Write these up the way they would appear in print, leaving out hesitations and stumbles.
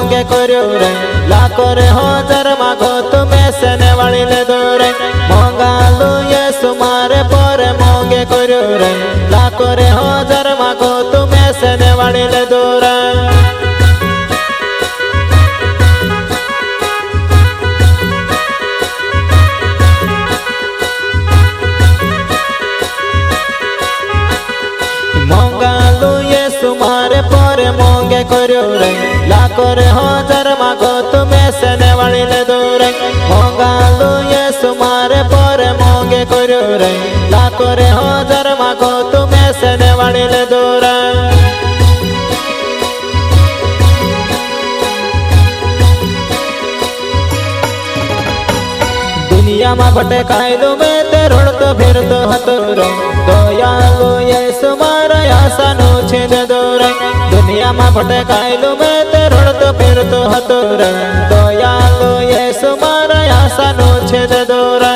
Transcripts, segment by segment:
मोंगे करो रे लाखों रे हजार मागो तुम्हें सेने वाली ले दो रे मंगालू यीशु मारे पर मोंगे करो रे लाखों रे हजार मागो तुम्हें सेने वाली ले दो रे मंगालू यीशु मारे पर मोंगे करो रे लाखों रे हजार मागो तुम्हें सेने वाली ले दो रे मंगालू यीशु मारे पर मोंगे करो रे लाखों रे हजार मागो तुम्हें सेने वाली ले दो रे दुनिया में भटकायलू मैं ते रोड़तो फिरतो हतो रे दयालु यीशु मारा आशानो छेद दो रे दुनिया में भटकायलू मैं ते रोड़तो फिरतो हतो रे दयालु यीशु मारा आशानो छेद दो रे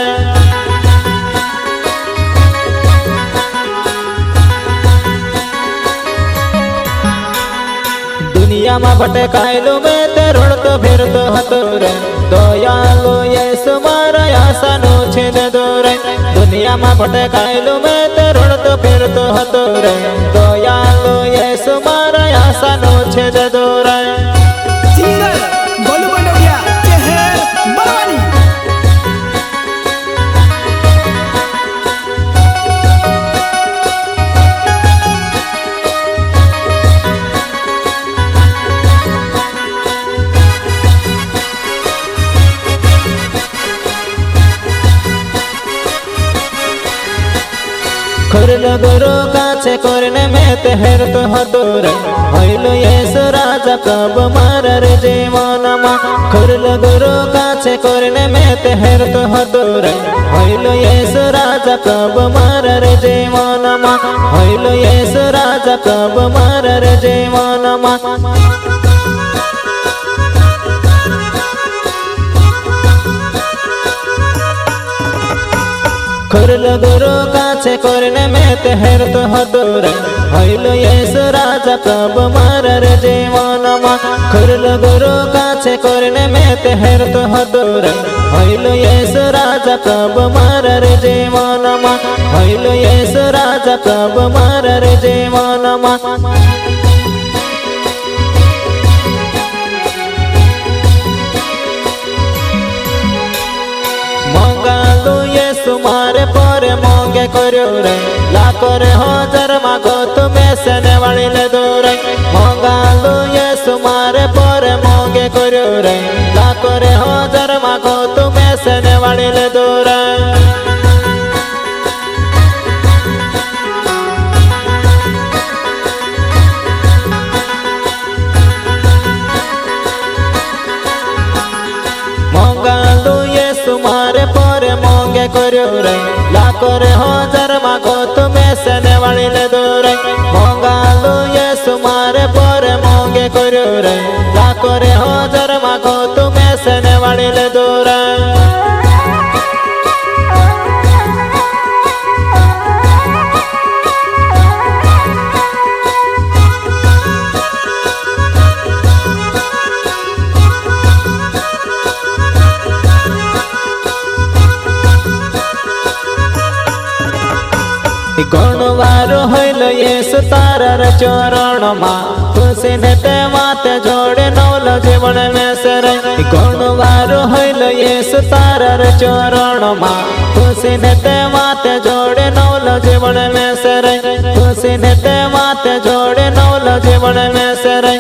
दुनिया में भटकायलू मैं ते रोड़तो फिरतो हतो रे दयालु यीशु मारा आशानो छेद दो रे दुनिया में भटकायलू मैं ते रोड़तो फिरतो हतो रे दयालु यीशु मारा आशानो छेद दो रे सिंगर गोलू बंडोगिया चेहर बलवानी खरल गुरु काछे करने में ते हेरतो हतो रे हइलो यीशु राजा कब मारा रे जीवन मा खरल गुरु काछे करने में ते हेरतो हतो रे हइलो यीशु राजा कब मारा रे जीवन मा हइलो यीशु राजा कब मारा रे जीवन मा खरल गुरु काछे करने में ते हेरतो हतो रे हइलो यीशु राजा कब मारा रे जीवन मा खरल गुरु काछे करने में ते हेरतो हतो रे हइलो यीशु राजा कब मारा रे जीवन मा हइलो यीशु राजा कब मारा रे जीवन मा मंगालू यीशु मारे पर मोंगे करो रे लाखों रे हजार मागो तुम्हें सेने वाली ले दो रे मंगालू यीशु मारे पर मोंगे करो रे लाखों रे हजार मागो तुम्हें सेने वाली ले दो रे मंगालू यीशु मारे पर मोंगे करो रे लाखों रे हजार मागो तुम्हें सेने वाली ले दो रे मंगालू यीशु मारे पर मोंगे करो रे लाखों रे हजार मागो तुम्हें सेने वाली ले दो रे गणवार हइल यीशु तारार चरण मा खुशी ने ते माते जोड़े नौल जीवन में सरे गणवार हइल यीशु तारार चरण मा खुशी ने ते माते जोड़े नौल जीवन में सरे खुशी ने ते माते जोड़े नौल जीवन में सरे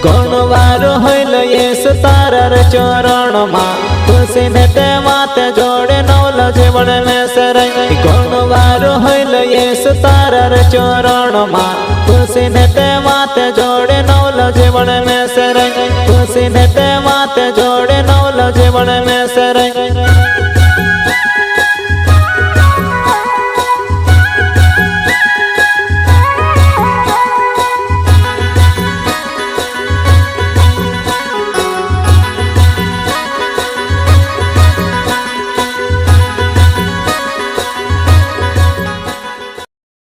गणवार हइल यीशु तारार चरण मा खुशी ने ते माते जोड़े नौल जीवन में सरे गणवार हइल यीशु तारार चरण मा खुशी ने ते माते जोड़े नौल जीवन में सरे खुशी ने ते माते जोड़े नौल जीवन में सरे।